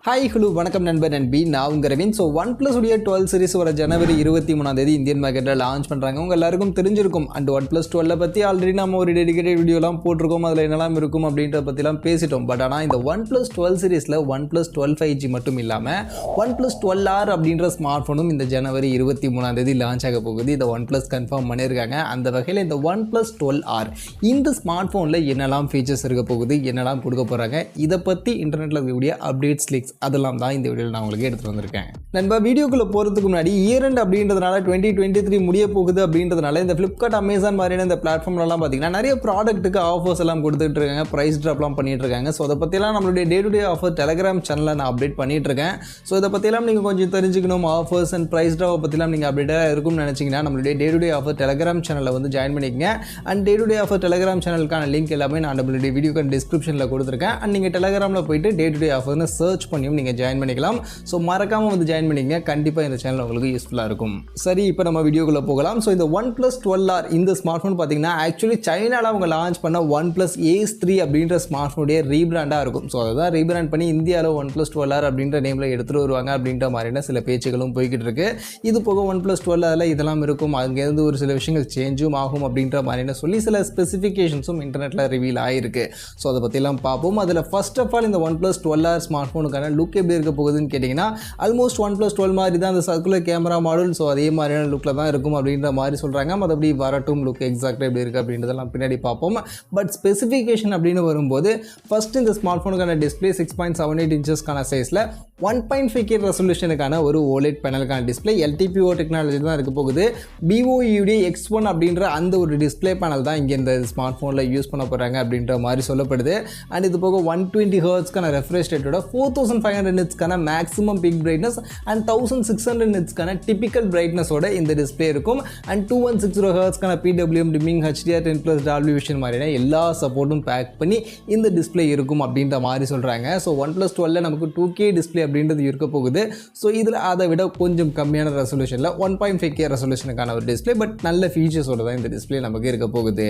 Hi hello வணக்கம் நண்பர் நண்பி நான் உங்கள் ரவீன். ஸோ OnePlus உடைய 12 சீரிஸ் வர ஜனவரி 23 இந்தியன் மார்க்கெட்டில் லான்ச் பண்ணுறாங்க. உங்கள் எல்லாருக்கும் தெரிஞ்சிருக்கும். அண்ட் OnePlus 12 பற்றி ஆல்ரெடி நம்ம ஒரு டெடிகேட்டட் வீடியோலாம் போட்டிருக்கோம். அதில் என்னெல்லாம் இருக்கும் அப்படின்றத பற்றிலாம் பேசிட்டோம். பட் ஆனால் இந்த OnePlus 12 சீரிஸில் OnePlus 12 5G மட்டும் இல்லாமல் OnePlus 12R அப்படின்ற ஸ்மார்ட் ஃபோனும் இந்த ஜனவரி 23 லான்ச் ஆக போகுது. இதை OnePlus கன்ஃபார்ம் பண்ணியிருக்காங்க. அந்த வகையில் இந்த OnePlus 12R இந்த ஸ்மார்ட் ஃபோனில் என்னெல்லாம் ஃபீச்சர்ஸ் இருக்க போகுது, என்னெல்லாம் கொடுக்க போகிறாங்க, இதை பற்றி இன்டர்நெட்டில் இருக்கக்கூடிய அப்டேட்ஸ் லீக்ஸ் அதெல்லாம் தான் இந்த வீடியோவில் நான் உங்களுக்கு எடுத்துகிட்டு வந்திருக்கேன். நண்பா, வீடியோக்குள்ளே போகிறதுக்கு முன்னாடி இயர் எண்ட் அப்படின்றதுனால 2023 முடிய போகுது அப்படின்றதுனால இந்த ஃப்ளிப்கார்ட், அமேசான் மாதிரியான இந்த பிளாட்ஃபார்ம்லாம் பார்த்தீங்கன்னா நிறைய ப்ராடக்ட்டுக்கு ஆஃபர்ஸ் எல்லாம் கொடுத்துட்டு இருக்காங்க, ப்ரைஸ் ட்ராப்லாம் பண்ணிட்டு இருக்காங்க. ஸோ அதை பற்றிலாம் நம்மளுடைய day to day offer telegram சேனலில் நான் அப்டேட் பண்ணிட்டு இருக்கேன். ஸோ இதை பற்றிலாம் நீங்கள் கொஞ்சம் தெரிஞ்சுக்கணும், ஆஃபர்ஸ் அண்ட் ப்ரைஸ் ட்ராப்பை பற்றிலாம் நீங்கள் அப்டேட்டாக இருக்கும்னு நினச்சிங்கன்னா நம்மளுடைய day to day offer telegram சேனலில் வந்து ஜாயின் பண்ணிக்கங்க. And day to day offer telegram சேனலுக்கான லிங்க் எல்லாமே நான் நம்மளுடைய வீடியோக்கு டிஸ்கிரிப்ஷனில் கொடுத்துருக்கேன். அண்ட் நீங்கள் டெலிகிராமில் போயிட்டு டே டு டே ஆஃபர்னு சர்ச் பண்ணியும் நீங்கள் ஜாயின் பண்ணிக்கலாம். ஸோ மறக்காமல் வந்து ஜாயின் பண்ணிங்க. கண்டிப்பாக இந்த சேனல் உங்களுக்கு யூஸ்ஃபுல்லாக இருக்கும். சரி, இப்போ நம்ம வீடியோக்குள்ளே போகலாம். ஸோ இந்த OnePlus 12R இந்த ஸ்மார்ட் ஃபோன் பார்த்தீங்கன்னா ஆக்சுவலி சைனாவில் அவங்க லான்ச் பண்ண OnePlus Ace3 அப்படின்ற ஸ்மார்ட் ஃபோனுடைய ரீபிராண்டாக இருக்கும். ஸோ அதை ரீபிராண்ட் பண்ணி இந்தியாவில் OnePlus 12R அப்படின்ற நேமில் எடுத்துகிட்டு வருவாங்க அப்படின்ற மாதிரியான சில பேச்சுகளும் போய்கிட்டு இருக்கு. இது போக OnePlus 12Rல இதெல்லாம் இருக்கும், அங்கேருந்து ஒரு சில விஷயங்கள் சேஞ்சும் ஆகும் அப்படின்ற மாதிரியான சொல்லி சில ஸ்பெசிஃபிகேஷன்ஸும் இன்டர்நெட்டில் ரிவீல் ஆகிருக்கு. ஸோ அதை பற்றிலாம் பார்ப்போம். அதில் ஃபர்ஸ்ட் ஆஃப் ஆல் இந்த OnePlus 12R ஸ்மார்ட் ஃபோனுக்கான லுக் எப்படி இருக்க போகுதுன்னு கேட்டிங்கன்னா ஆல்மோஸ்ட் OnePlus 12 மாதிரி தான் அந்த சர்க்குலர் கேமரா மாடல். ஸோ அதே மாதிரியான லுக்கில் தான் இருக்கும் அப்படின்ற மாதிரி சொல்கிறாங்க. மற்றபடி வரட்டும் லுக் எக்ஸாக்டாக எப்படி இருக்குது அப்படின்றதெல்லாம் பின்னாடி பார்ப்போம். பட் ஸ்பெசிஃபிகேஷன் அப்படின்னு வரும்போது ஃபஸ்ட் இந்த ஸ்மார்ட் ஃபோனுக்கான டிஸ்பிளே 6.78 இன்ச்சஸ்க்கான சைஸில் 1.5K ரெசல்யூஷனுக்கான ஒரு OLED பேனலுக்கான டிஸ்பிளே LTPO டெக்னாலஜி தான் இருக்க போகுது. BOED X1 அப்படின்ற அந்த ஒரு டிஸ்பிளே பேனல் தான் இங்கே இந்த ஸ்மார்ட் ஃபோனில் யூஸ் பண்ண போகிறாங்க அப்படின்ற மாதிரி சொல்லப்படுது. அண்ட் இது போக 120 ஹெர்ட்ஸ்க்கான ரெஃப்ரெஷ் ரேட்டோட 4500 நிட்ஸ்க்கான மேக்ஸிமம் பிக் பிரைட்னஸ் அண்ட் 1600 நிட்ஸ்க்கான டிபிக்கல் பிரைட்னஸோட இந்த டிஸ்பிளே இருக்கும். அண்ட் 2160 ஹெர்ட்ஸ்க்கான PWM dimming HDR 10+ Dolby vision மாதிரியான எல்லா சப்போர்ட்டும் பேக் பண்ணி இந்த டிஸ்பிளே இருக்கும் அப்படின்ற மாதிரி சொல்கிறாங்க. ஸோ OnePlus 12 நமக்கு 2K டிஸ்பிளே அப்படின்றது இருக்க போகுது. ஸோ இதில் அதை விட கொஞ்சம் கம்மியான ரெசல்யூஷனில் 1.5K ரெசல்யூஷனுக்கான ஒரு டிஸ்பிளே, பட் நல்ல ஃபீச்சர்ஸோட தான் இந்த டிஸ்பிளே நமக்கு இருக்க போகுது.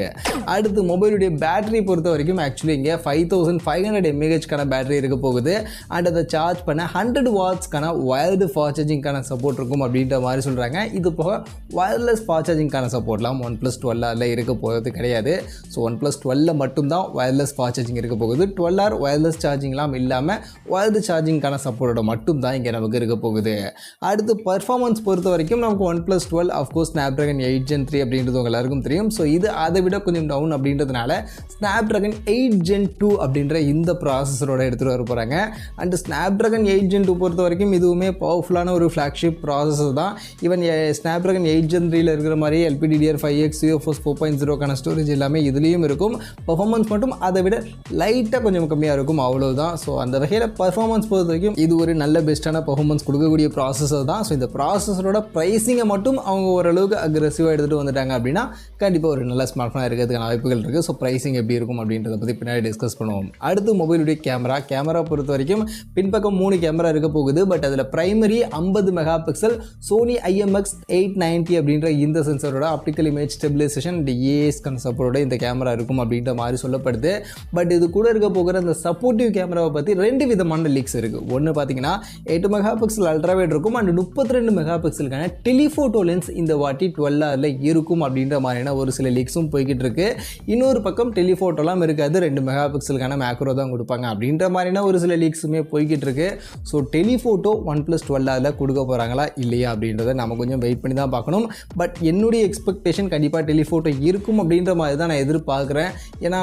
அடுத்து மொபைலுடைய பேட்டரி பொறுத்த வரைக்கும் ஆக்சுவலி இங்கே 5500 mAhக்கான பேட்டரி இருக்க போகுது. அண்ட் அதை சார்ஜ் பண்ண 100 வாட்ஸ்க்கான வயர்டு ஃபாஸ்ட் சார்ஜிங்கான சப்போர்ட் இருக்கும் அப்படின்ற மாதிரி சொல்கிறாங்க. இது போக வயர்லெஸ் ஃபாஸ்ட் சார்ஜிங்கான சப்போர்ட்லாம் OnePlus 12Rல இருக்க போகிறது கிடையாது. ஸோ OnePlus 12 மட்டும்தான் வயர்லெஸ் ஃபாஸ்ட் சார்ஜிங் இருக்க போகுது. 12R வயர்லெஸ் சார்ஜிங்லாம் இல்லாமல் வயர்டு சார்ஜிங்கான சப்போர்ட்டோட மட்டும் தான் இங்கே நமக்கு இருக்க போகுது. அடுத்து பர்ஃபார்மன்ஸ் பொறுத்த வரைக்கும் நமக்கு OnePlus 12 அஃப்கோர்ஸ் Snapdragon 8 Gen 3 அப்படின்றது உங்க எல்லாருக்கும் தெரியும். ஸோ இது அதை விட கொஞ்சம் டவுன் அப்படின்றதுனால Snapdragon 8 Gen 2 அப்படின்ற இந்த ப்ராசஸரோட எடுத்துகிட்டு வர போகிறாங்க. அண்ட் Snapdragon 8 Gen 2 பொறுத்த வரைக்கும் இதுவுமே பவர்ஃபுல்லான ஒரு ஃப்ளாக்ஷிப் ப்ராசஸர் தான். ஈவன் Snapdragon 8 Gen 3ல இருக்கிற மாதிரி LPDDR5X UFS 4.0க்கான ஸ்டோரேஜ் எல்லாமே இதுலேயும் இருக்கும். பர்ஃபார்மன்ஸ் மட்டும் அதை விட லைட்டாக கொஞ்சம் கம்மியாக இருக்கும், அவ்வளோதான். ஸோ அந்த வகையில் பர்ஃபார்மன்ஸ் பொறுத்த வரைக்கும் இது ஒரு நல்ல பெஸ்ட்டான பர்ஃபார்மன்ஸ் கொடுக்கக்கூடிய ப்ராசஸர் தான். ஸோ இந்த ப்ராசஸரோட ப்ரைஸிங்கை மட்டும் அவங்க ஓரளவுக்கு அக்ரெசிவாக எடுத்துகிட்டு வந்துட்டாங்க அப்படின்னா கண்டிப்பாக ஒரு நல்ல ஸ்மார்ட் ஃபோனாக இருக்கிறதுக்கான வாய்ப்புகள் இருக்குது. ஸோ ப்ரைஸிங் எப்படி இருக்கும் அப்படின்றத பற்றி பின்னாடி டிஸ்கஸ் பண்ணுவோம். அடுத்து மொபைலுடைய கேமரா பொறுத்த வரைக்கும் பின்பக்கம் 3 கேமரா இருக்க போகுது. பட் அதில் primary 50 mega pixel Sony IMX890 அப்படின்ற இந்த சென்சரோட ஆப்டிக்கல் இமேஜ் ஸ்டெபிலைசேஷன் AIS சப்போர்ட்டோட இந்த கேமரா இருக்கும் அப்படின்ற மாதிரி சொல்லப்படுது. பட் இது கூட இருக்க போகிற அந்த சப்போர்ட்டிவ் கேமராவை பற்றி 2 விதமான லீக்ஸ் இருக்குது. ஒன்று பார்த்தீங்கன்னா 8 மெகா பிக்சல் அல்ட்ராவைட் இருக்கும் அண்ட் 32 மெகா பிக்சலுக்கான டெலிஃபோட்டோ லென்ஸ் இந்த வாட்டி 12Rல இருக்கும் அப்படின்ற மாதிரியான ஒரு சில லீக்ஸும் போய்கிட்டு இருக்கு. இன்னொரு பக்கம் டெலிஃபோட்டோலாம் இருக்காது, 2 மெகா பிக்சலுக்கான மேக்ரோ தான் கொடுப்பாங்க அப்படின்ற மாதிரியான ஒரு சில லீக்ஸுமே போய்கிட்டு இருக்கு. ஸோ டெலிஃபோட்டோ OnePlus 12Rல கொடுக்க போகிறாங்களா இல்லையா அப்படின்றத நம்ம கொஞ்சம் வெயிட் பண்ணி தான் பார்க்கணும். பட் என்னுடைய எக்ஸ்பெக்டேஷன் கண்டிப்பாக டெலிஃபோட்டோ இருக்கும் அப்படின்ற மாதிரி தான் நான் எதிர்பார்க்குறேன். ஏன்னா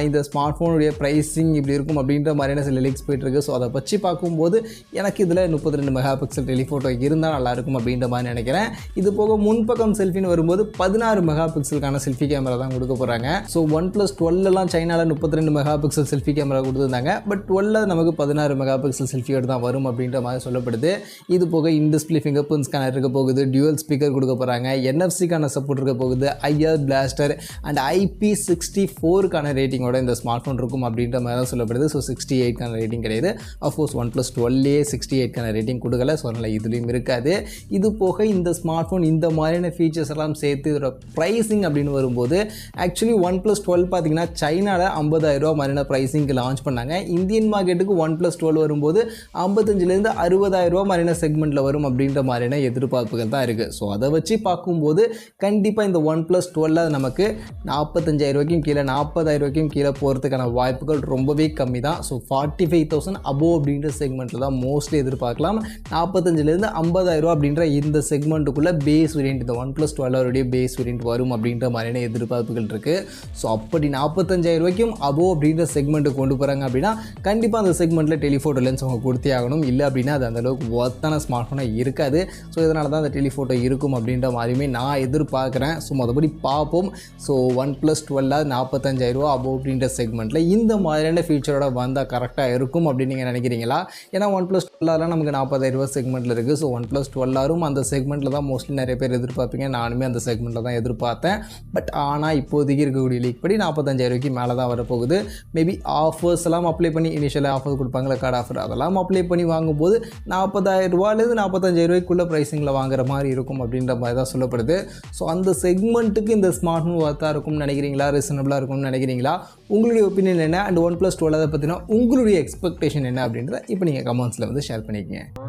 இந்த ஸ்மார்ட் ஃபோனுடைய ப்ரைஸிங் இப்படி இருக்கும் அப்படின்ற மாதிரியான சில லீக்ஸ் போயிட்டு இருக்கு. ஸோ அதை வச்சு பார்க்கும்போது எனக்கு இதில் 32 மெகா பிக்சல் டெலிஃபோட்டோ இருந்தால் நல்லாயிருக்கும் அப்படின்ற மாதிரி நினைக்கிறேன். இது போக முன்பக்கம் செல்ஃபின்னு வரும்போது 16 மெகா பிக்சலுக்கான செல்ஃபி கேமரா தான் கொடுக்க போகிறாங்க. ஸோ OnePlus 12லாம் சைனாவில் 32 மெகா பிக்சல் செல்ஃபி கேமரா கொடுத்துருந்தாங்க. பட் 12 நமக்கு 16 மெகா பிக்சல் செல்ஃபியோடு தான் வரும் அப்படின்ற மாதிரி சொல்லப்படுது. இது போக இன்டிஸ்பிளே ஃபிங்கர் பிரிண்ட் ஸ்கேனர் இருக்க போகுது, டியூவல் ஸ்பீக்கர் கொடுக்க போகிறாங்க, NFC-க்கான சப்போர்ட் இருக்க போகுது, IR பிளாஸ்டர் அண்ட் IP64க்கான ரேட்டிங்கோட இந்த ஸ்மார்ட் ஃபோன் இருக்கும் அப்படின்ற மாதிரி தான் சொல்லப்படுது. ஸோ 68க்கான ரேட்டிங் கிடையாது. அஃப்கோர்ஸ் OnePlus 12 68க்கான ரேட்டிங் கொடுக்கல. ஸோ அதனால் இதுலேயும் இருக்காது. இது போக இந்த ஸ்மார்ட் ஃபோன் இந்த மாதிரியான ஃபீச்சர்ஸ் எல்லாம் சேர்த்து இதோட ப்ரைஸிங் அப்படின்னு வரும்போது ஆக்சுவலி OnePlus 12 பார்த்தீங்கன்னா சைனாவில் 50,000 மாதிரியான ப்ரைஸிங்க்கு லான்ச் பண்ணாங்க. இந்தியன் மார்க்கெட்டுக்கு OnePlus 12 வரும்போது 55,000 60,000 மாதிரியான செக்மெண்ட்டில் வரும் அப்படின்ற மாதிரியான எதிர்பார்ப்புகள் தான் இருக்குது. ஸோ அதை வச்சு பார்க்கும்போது கண்டிப்பாக இந்த OnePlus 12 நமக்கு 45,000 கீழே 40,000 கீழே போகிறதுக்கான வாய்ப்புகள் ரொம்பவே கம்மி தான். ஸோ 45,000 அபோவ் அப்படின்ற செக்மெண்ட்டில் தான் மோஸ்ட்லி எதிர்பார்க்கலாம். 45,000 50,000 அப்படின்ற இந்த செக்மெண்ட்டுக்குள்ளே பேஸ் வேரியண்ட் இந்த OnePlus 12 பேஸ் வேரியண்ட் வரும் அப்படின்ற மாதிரியான எதிர்பார்ப்புகள் இருக்குது. ஸோ அப்படி 45,000 அபோவ் அப்படின்ற செக்மெண்ட்டு கொண்டு போகிறாங்க அப்படின்னா கண்டிப்பாக அந்த செக்மெண்ட்டில் டெலிஃபோட்டோ லென்ஸ் அவங்க கொடுத்தே ஆகணும். இல்லை அப்படின்னா அது அந்தளவுக்கு ஒர்த்தான ஸ்மார்ட் ஃபோனாக இருக்காது. ஸோ இதனால தான் அந்த டெலிஃபோட்டோ இருக்கும் அப்படின்ற மாதிரியுமே நான் எதிர்பார்க்குறேன். ஸோ மற்றபடி பார்ப்போம். ஸோ OnePlus 12 45,000 அபோவ் அப்படின்ற செக்மெண்ட்டில் இந்த மாதிரியான ஃபீச்சரோட வந்தால் கரெக்டாக இருக்கும் அப்படின்னு நீங்கள் நினைக்கிறீங்களா? ஏன்னா OnePlus 12 நமக்கு 40,000 செக்மெண்ட்டில் இருக்குது. ஸோ OnePlus 12 அந்த செக்மெண்ட்டில் தான் மோஸ்ட்லி நிறைய பேர் எதிர்பார்ப்பீங்க. நானுமே அந்த செக்மெண்ட்டில் தான் எதிர்பார்த்தேன். பட் ஆனால் இப்போதைக்கு இருக்கக்கூடிய லீக் படி 45,000 மேலே தான் வரப்போகுது. மேபி ஆஃபர்ஸ் எல்லாம் அப்ளை பண்ணி இனிஷியலாக ஆஃபர் கொடுப்பாங்களா, கார்டு ஆஃபர், அதெல்லாம் அப்ளை பண்ணி வாங்கும்போது 40,000 45,000 ப்ரைஸிங்கில் வாங்குற மாதிரி இருக்கும் அப்படின்ற மாதிரி தான் சொல்லப்படுது. ஸோ அந்த செக்மெண்ட்டுக்கு இந்த ஸ்மார்ட் ஃபோன் ஒர்த்தாக இருக்கும்னு நினைக்கிறீங்களா, ரீசனபிளாக இருக்கும்னு நினைக்கிறீங்களா? உங்களுடைய ஒப்பீனியன் என்ன? அண்ட் OnePlus 12 பற்றினா உங்களுடைய எக்ஸ்பெக்டேஷன் என்ன அப்படின்றத இப்போ நீங்கள் கமெண்ட்ஸில் வந்து ஷேர் பண்ணிக்கங்க.